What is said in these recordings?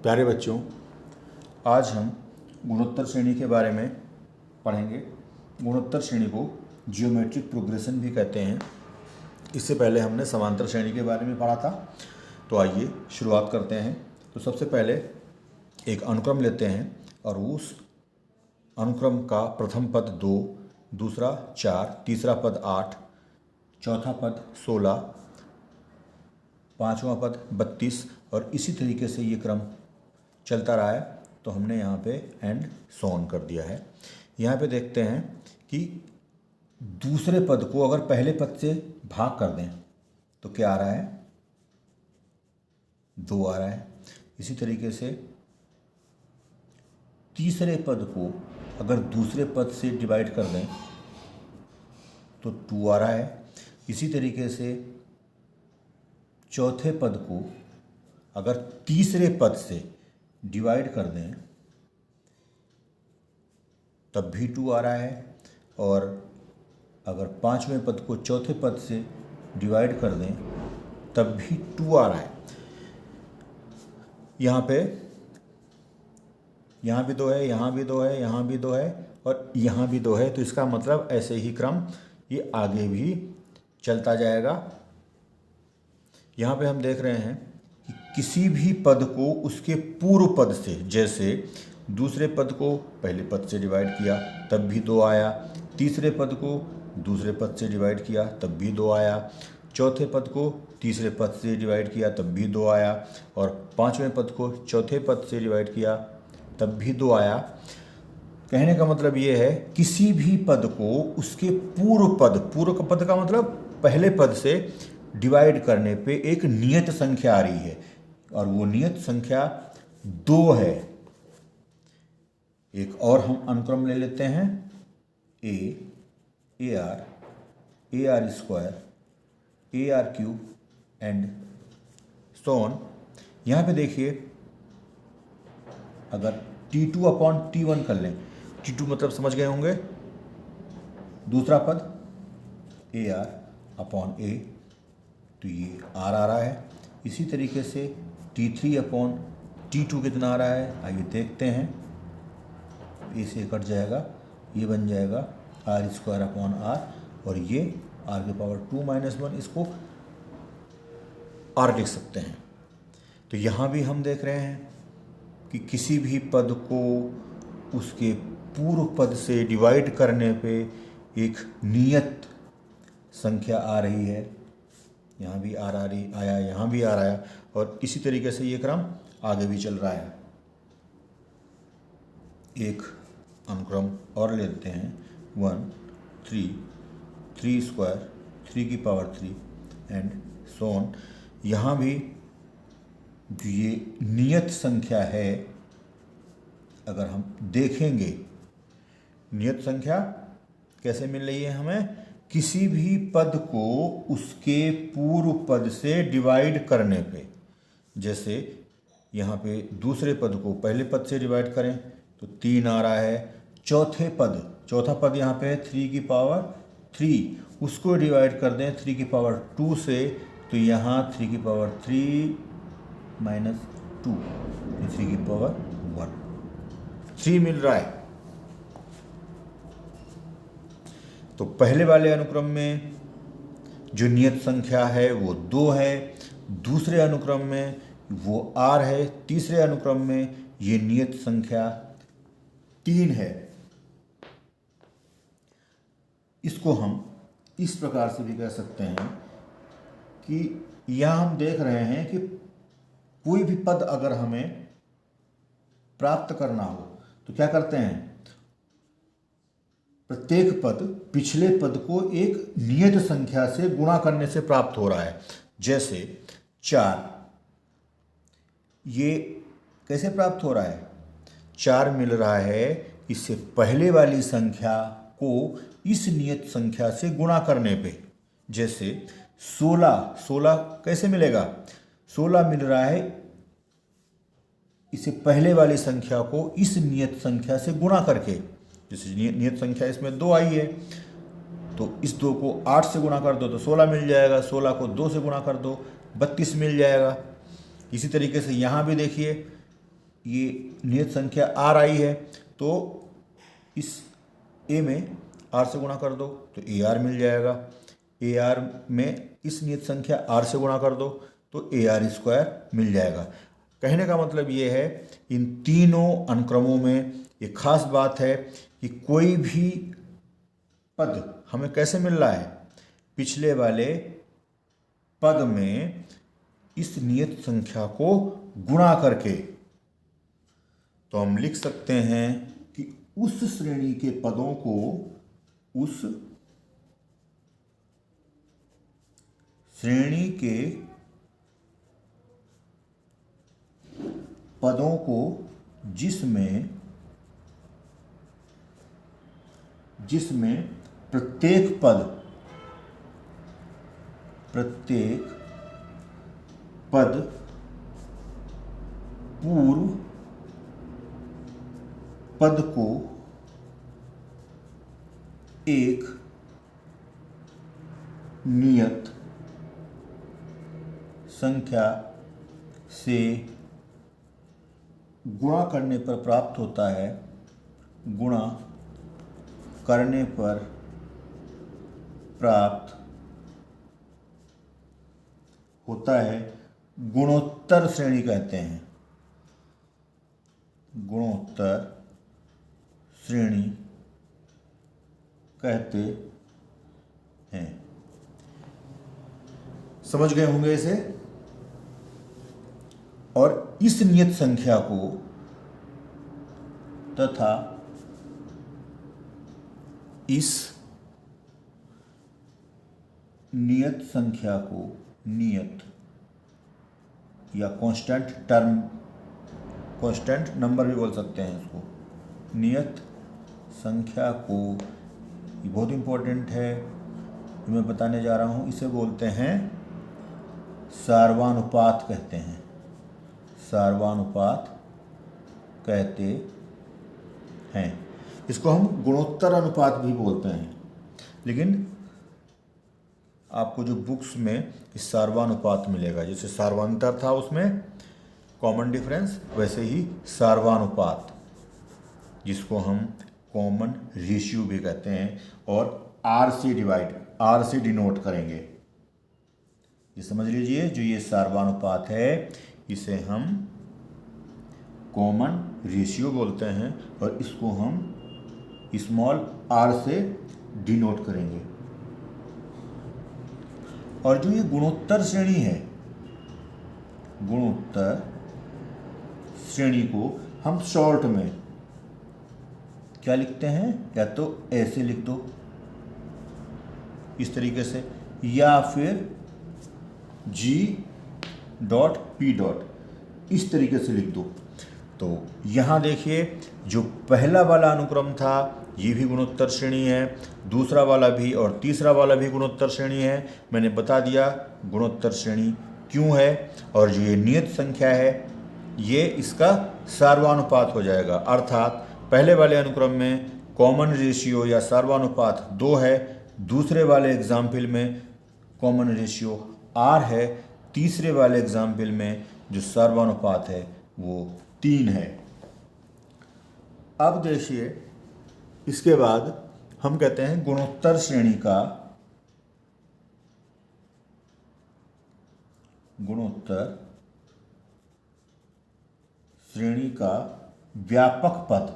प्यारे बच्चों, आज हम गुणोत्तर श्रेणी के बारे में पढ़ेंगे। गुणोत्तर श्रेणी को जियोमेट्रिक प्रोग्रेशन भी कहते हैं। इससे पहले हमने समांतर श्रेणी के बारे में पढ़ा था। तो आइए शुरुआत करते हैं। तो सबसे पहले एक अनुक्रम लेते हैं और उस अनुक्रम का प्रथम पद 2, दूसरा 4, तीसरा पद 8, चौथा पद 16, पाँचवा पद 32 और इसी तरीके से ये क्रम चलता रहा है। तो हमने यहाँ पे एंड सोन कर दिया है। यहाँ पे देखते हैं कि दूसरे पद को अगर पहले पद से भाग कर दें तो क्या आ रहा है, 2 आ रहा है। इसी तरीके से तीसरे पद को अगर दूसरे पद से डिवाइड कर दें तो 2 आ रहा है। इसी तरीके से चौथे पद को अगर तीसरे पद से डिवाइड कर दें तब भी 2 आ रहा है। और अगर पांचवें पद को चौथे पद से डिवाइड कर दें तब भी 2 आ रहा है। यहाँ भी 2 है, यहाँ भी 2 है, यहाँ भी 2 है और यहाँ भी 2 है। तो इसका मतलब ऐसे ही क्रम ये आगे भी चलता जाएगा। यहाँ पे हम देख रहे हैं कि किसी भी पद को उसके पूर्व पद से, जैसे दूसरे पद को पहले पद से डिवाइड किया तब भी 2 आया, तीसरे पद को दूसरे पद से डिवाइड किया तब भी 2 आया, चौथे पद को तीसरे पद से डिवाइड किया तब भी 2 आया और पांचवें पद को चौथे पद से डिवाइड किया तब भी 2 आया। कहने का मतलब ये है किसी भी पद को उसके पूर्व पद का मतलब पहले पद से डिवाइड करने पे एक नियत संख्या आ रही है और वो नियत संख्या 2 है। एक और हम अनुक्रम ले लेते हैं, AR square, AR cube and so on. यहाँ पे देखिए, अगर T2 अपॉन T1 कर लें, T2 मतलब समझ गए होंगे, दूसरा पद AR अपॉन A, तो ये R आ रहा है। इसी तरीके से T3 अपॉन T2 कितना आ रहा है, आइए देखते हैं। ए से कट जाएगा, ये बन जाएगा R स्क्वायर अपॉन R और ये R के पावर 2 - 1, इसको R लिख सकते हैं। तो यहाँ भी हम देख रहे हैं कि किसी भी पद को उसके पूर्व पद से डिवाइड करने पे एक नियत संख्या आ रही है। यहाँ भी R आया, यहाँ भी R आया और इसी तरीके से ये क्रम आगे भी चल रहा है। एक अनुक्रम और लेते हैं, 1, 3 स्क्वायर, 3 की पावर 3 एंड सो ऑन। यहाँ भी जो ये नियत संख्या है, अगर हम देखेंगे नियत संख्या कैसे मिल रही है हमें, किसी भी पद को उसके पूर्व पद से डिवाइड करने पे, जैसे यहाँ पे दूसरे पद को पहले पद से डिवाइड करें तो 3 आ रहा है। चौथा पद यहाँ पे 3 की पावर 3, उसको डिवाइड कर दें 3 की पावर 2 से, तो यहाँ 3 की पावर 3 - 2, 3 की पावर 1, 3 मिल रहा है। तो पहले वाले अनुक्रम में जो नियत संख्या है वो 2 है, दूसरे अनुक्रम में वो R है, तीसरे अनुक्रम में ये नियत संख्या 3 है। इसको हम इस प्रकार से भी कह सकते हैं कि यहाँ हम देख रहे हैं कि कोई भी पद अगर हमें प्राप्त करना हो तो क्या करते हैं, प्रत्येक पद पिछले पद को एक नियत संख्या से गुणा करने से प्राप्त हो रहा है। जैसे 4, ये कैसे प्राप्त हो रहा है, 4 मिल रहा है इससे पहले वाली संख्या को इस नियत संख्या से गुणा करने पे। जैसे 16 कैसे मिलेगा, 16 मिल रहा है इससे पहले वाली संख्या को इस नियत संख्या से गुणा करके। जैसे नियत संख्या इसमें 2 आई है तो इस 2 को 8 से गुणा कर दो तो 16 मिल जाएगा, 16 को 2 से गुणा कर दो 32 मिल जाएगा। इसी तरीके से यहाँ भी देखिए ये नियत संख्या आर आई है, तो इस ए में आर से गुणा कर दो तो ए आर मिल जाएगा। ए आर में इस नियत संख्या आर से गुणा कर दो तो ए आर स्क्वायर मिल जाएगा। कहने का मतलब ये है, इन तीनों अनुक्रमों में एक खास बात है कि कोई भी पद हमें कैसे मिल रहा है, पिछले वाले पद में इस नियत संख्या को गुणा करके। तो हम लिख सकते हैं कि उस श्रेणी के पदों को, उस श्रेणी के पदों को जिसमें प्रत्येक पद पूर्व पद को एक नियत संख्या से गुणा करने पर प्राप्त होता है, गुणा करने पर प्राप्त होता है, गुणोत्तर श्रेणी कहते हैं। गुणोत्तर श्रेणी कहते हैं। समझ गए होंगे इसे। और इस नियत संख्या को तथा इस नियत संख्या को, नियत या कांस्टेंट टर्म, कांस्टेंट नंबर भी बोल सकते हैं इसको, नियत संख्या को, ये बहुत इंपॉर्टेंट है, मैं बताने जा रहा हूँ। इसे बोलते हैं सार्वानुपात कहते हैं, सार्वानुपात कहते हैं। इसको हम गुणोत्तर अनुपात भी बोलते हैं, लेकिन आपको जो बुक्स में इस सार्वानुपात मिलेगा, जैसे सार्वांतर था उसमें कॉमन डिफरेंस, वैसे ही सार्वानुपात, जिसको हम कॉमन रेशियो भी कहते हैं, और आर से डिनोट करेंगे। ये समझ लीजिए, जो ये सार्वानुपात है इसे हम कॉमन रेशियो बोलते हैं, और इसको हम स्मॉल आर से डिनोट करेंगे। और जो ये गुणोत्तर श्रेणी है, गुणोत्तर श्रेणी को हम शॉर्ट में क्या लिखते हैं, या तो ऐसे लिख दो इस तरीके से, या फिर G.P. इस तरीके से लिख दो। तो यहाँ देखिए, जो पहला वाला अनुक्रम था ये भी गुणोत्तर श्रेणी है, दूसरा वाला भी और तीसरा वाला भी गुणोत्तर श्रेणी है। मैंने बता दिया गुणोत्तर श्रेणी क्यों है, और जो ये नियत संख्या है ये इसका सार्वानुपात हो जाएगा। अर्थात पहले वाले अनुक्रम में कॉमन रेशियो या सार्वानुपात 2 है, दूसरे वाले एग्जाम्पल में कॉमन रेशियो R है, तीसरे वाले एग्जाम्पल में जो सार्वानुपात है वो 3 है। अब देखिए, इसके बाद हम कहते हैं गुणोत्तर श्रेणी का, गुणोत्तर श्रेणी का व्यापक पद,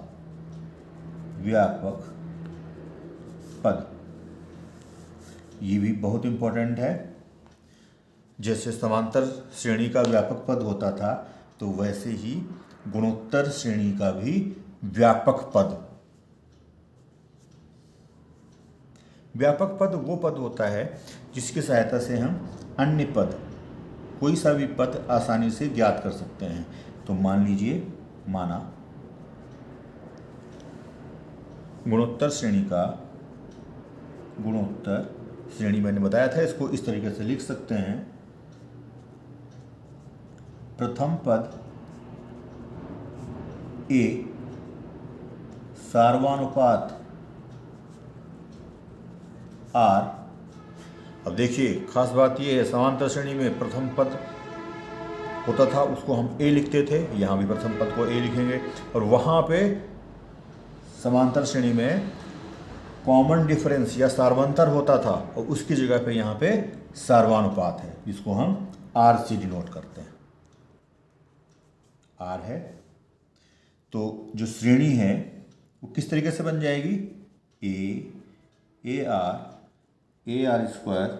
व्यापक पद, ये भी बहुत इंपॉर्टेंट है। जैसे समांतर श्रेणी का व्यापक पद होता था, तो वैसे ही गुणोत्तर श्रेणी का भी व्यापक पद। व्यापक पद वो पद होता है जिसकी सहायता से हम अन्य पद, कोई सा भी पद आसानी से ज्ञात कर सकते हैं। तो मान लीजिए, माना गुणोत्तर श्रेणी का, गुणोत्तर श्रेणी मैंने बताया था, इसको इस तरीके से लिख सकते हैं, प्रथम पद ए सार्वानुपात आर। अब देखिए, खास बात यह है, समांतर श्रेणी में प्रथम पद होता था उसको हम ए लिखते थे, यहाँ भी प्रथम पद को ए लिखेंगे। और वहाँ पे समांतर श्रेणी में कॉमन डिफरेंस या सार्वंतर होता था और उसकी जगह पे यहाँ पे सार्वानुपात है, जिसको हम आर से डिनोट करते हैं। आर है तो जो श्रेणी है वो किस तरीके से बन जाएगी, A R square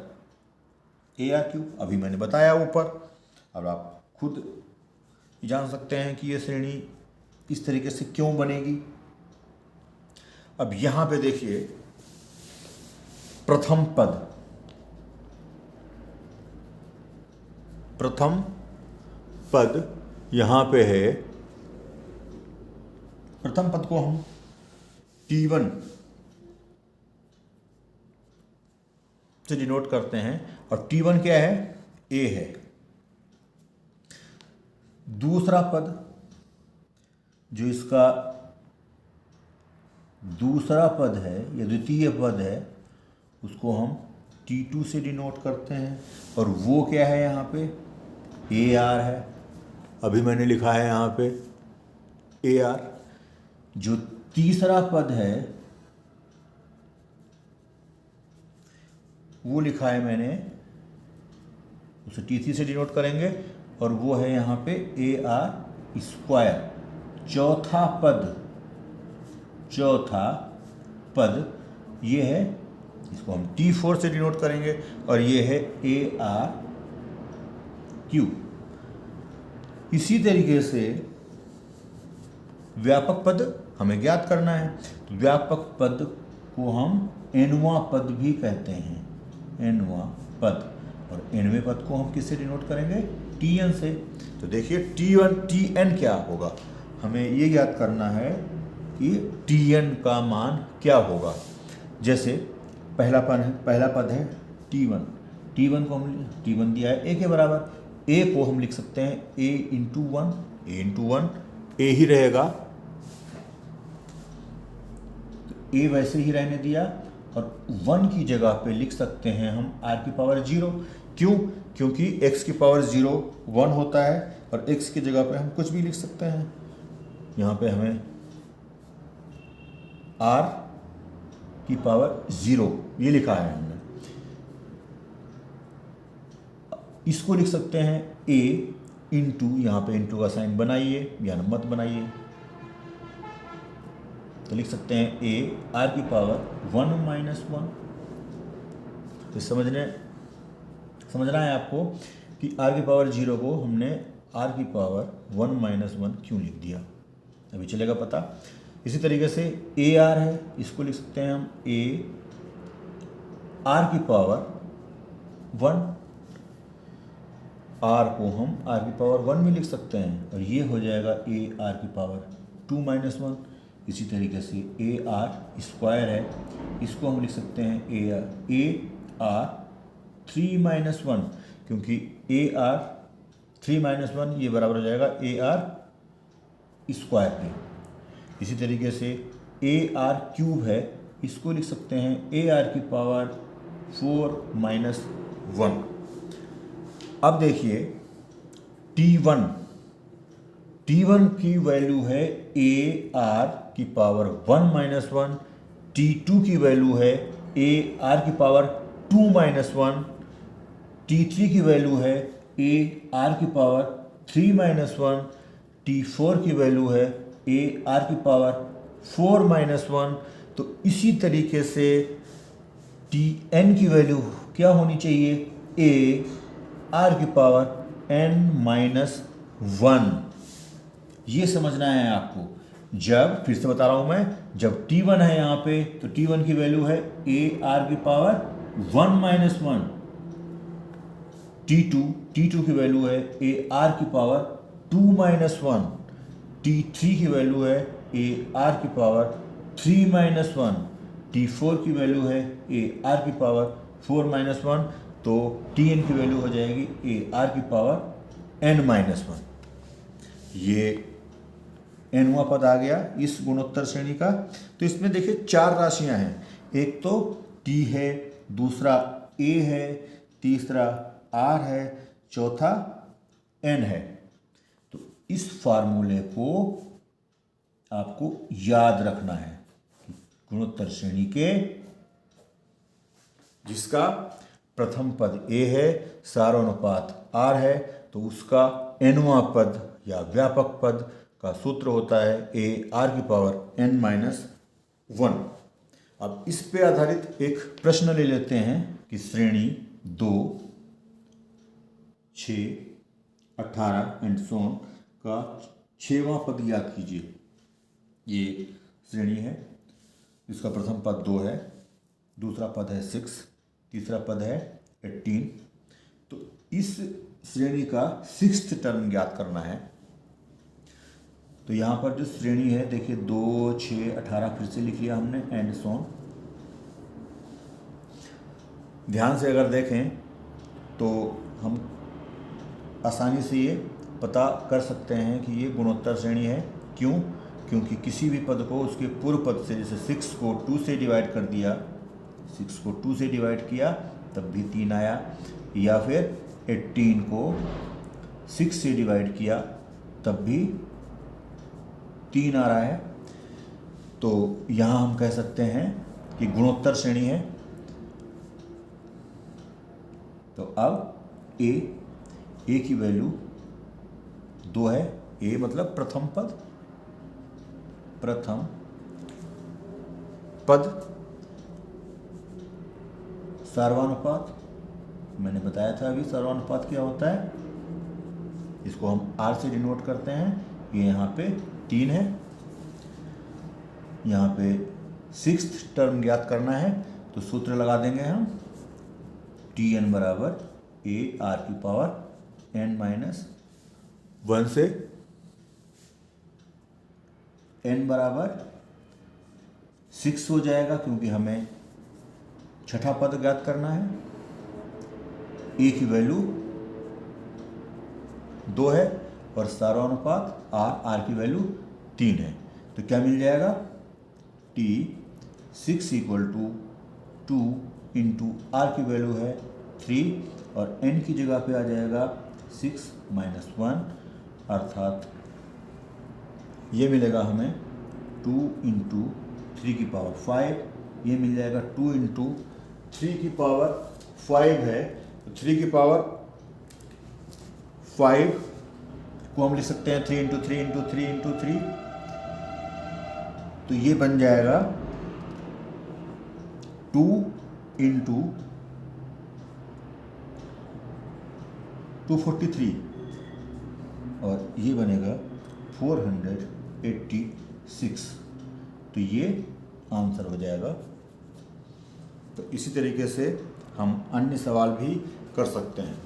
A R cube. अभी मैंने बताया ऊपर, अब आप खुद जान सकते हैं कि ये श्रेणी इस तरीके से क्यों बनेगी। अब यहाँ पे देखिए प्रथम पद यहाँ पे है। प्रथम पद को हम T1 से डिनोट करते हैं और T1 क्या है, A है। दूसरा पद जो इसका दूसरा पद है या द्वितीय पद है उसको हम T2 से डिनोट करते हैं और वो क्या है, यहाँ पे AR है। अभी मैंने लिखा है यहाँ पे AR। जो तीसरा पद है वो लिखा है मैंने, उसे T3 से डिनोट करेंगे और वो है यहाँ पे AR स्क्वायर। चौथा पद ये है, इसको हम T4 से डिनोट करेंगे और ये है AR क्यूब। इसी तरीके से व्यापक पद हमें ज्ञात करना है, तो व्यापक पद को हम nवां पद भी कहते हैं, nवां पद। और nवें पद को हम किससे डिनोट करेंगे, Tn से। तो देखिए Tn क्या होगा, हमें ये ज्ञात करना है कि Tn का मान क्या होगा। जैसे पहला पद है T1 को हम T1 दिया है A के बराबर, A को हम लिख सकते हैं A इंटू वन, A ही रहेगा तो A वैसे ही रहने दिया और 1 की जगह पे लिख सकते हैं हम r की पावर 0। क्यों, क्योंकि x की पावर 0 1 होता है और x की जगह पे हम कुछ भी लिख सकते हैं। यहाँ पे हमें r की पावर 0 ये लिखा है हमने, इसको लिख सकते हैं a इंटू, यहाँ पे इंटू का साइन बनाइए या मत बनाइए, तो लिख सकते हैं a r की पावर 1 - 1। तो समझना है आपको कि r की पावर 0 को हमने r की पावर 1 - 1 क्यों लिख दिया, अभी चलेगा पता। इसी तरीके से AR है, इसको लिख सकते हैं हम A R की पावर 1, R को हम R की पावर 1 में लिख सकते हैं और ये हो जाएगा A R की पावर 2 - 1। इसी तरीके से AR स्क्वायर है, इसको हम लिख सकते हैं AR 3 - 1, क्योंकि AR 3 - 1 ये बराबर हो जाएगा AR स्क्वायर के। इसी तरीके से AR क्यूब है, इसको लिख सकते हैं AR की पावर 4 - 1। अब देखिए T1 की वैल्यू है AR की पावर 1 - 1, T2 की वैल्यू है AR की पावर 2 - 1, T3 की वैल्यू है AR की पावर 3 - 1, T4 की वैल्यू है AR की पावर 4 - 1। तो इसी तरीके से Tn की वैल्यू क्या होनी चाहिए, AR की पावर n - 1। ये समझना है आपको। जब, फिर से बता रहा हूं मैं, जब T1 है यहाँ पे तो T1 की वैल्यू है AR की पावर 1 - 1, T2 की वैल्यू है AR की पावर 2 - 1, T3 की वैल्यू है AR की पावर 3 - 1, T4 की वैल्यू है AR की पावर 4 - 1। तो Tn की वैल्यू हो जाएगी AR की पावर n - 1। ये nवां पद आ गया इस गुणोत्तर श्रेणी का। तो इसमें देखिए 4 राशियां हैं, एक तो T है, दूसरा A है, तीसरा R है, चौथा n है। तो इस फार्मूले को आपको याद रखना है कि गुणोत्तर श्रेणी के जिसका प्रथम पद a है, सारानुपात r है, तो उसका nवां पद या व्यापक पद का सूत्र होता है a r⁻n-1। अब इस पे आधारित एक प्रश्न ले लेते हैं कि श्रेणी 2, 6, 18 एंड सो ऑन का 6वां पद याद कीजिए। ये श्रेणी है, इसका प्रथम पद 2 है, दूसरा पद है 6, तीसरा पद है 18। तो इस श्रेणी का 6th टर्म ज्ञात करना है। तो यहाँ पर जो श्रेणी है देखिए 2, 6, 18 फिर से लिख लिया हमने एंड सो ऑन। ध्यान से अगर देखें तो हम आसानी से ये पता कर सकते हैं कि ये गुणोत्तर श्रेणी है। क्यों? क्योंकि किसी भी पद को उसके पूर्व पद से, जैसे 6 को 2 से डिवाइड कर दिया, 6 को 2 से डिवाइड किया तब भी 3 आया, या फिर 18 को 6 से डिवाइड किया तब भी 3 आ रहा है। तो यहाँ हम कह सकते हैं कि गुणोत्तर श्रेणी है। तो अब a की वैल्यू 2 है। a मतलब प्रथम पद सार्वनुपात, मैंने बताया था अभी सार्वनुपात क्या होता है, इसको हम r से डिनोट करते हैं। ये यहाँ पे 3 है, यहाँ पे 6th टर्म ज्ञात करना है तो सूत्र लगा देंगे हम Tn बराबर a r⁻n-1 से n बराबर 6 हो जाएगा, क्योंकि हमें छठा पद ज्ञात करना है। a की वैल्यू 2 है और सार्वनुपात r की वैल्यू 3 है। तो क्या मिल जाएगा? T6 = 2 इंटू r की वैल्यू है 3 और n की जगह पे आ जाएगा 6 - 1, अर्थात ये मिलेगा हमें 2 × 3⁵, ये मिल जाएगा 2 × 3⁵ है। तो 3⁵ को हम लिख सकते हैं 3 × 3 × 3 × 3, तो ये बन जाएगा 2 × 243 और ये बनेगा 486। तो ये आंसर हो जाएगा। तो इसी तरीके से हम अन्य सवाल भी कर सकते हैं।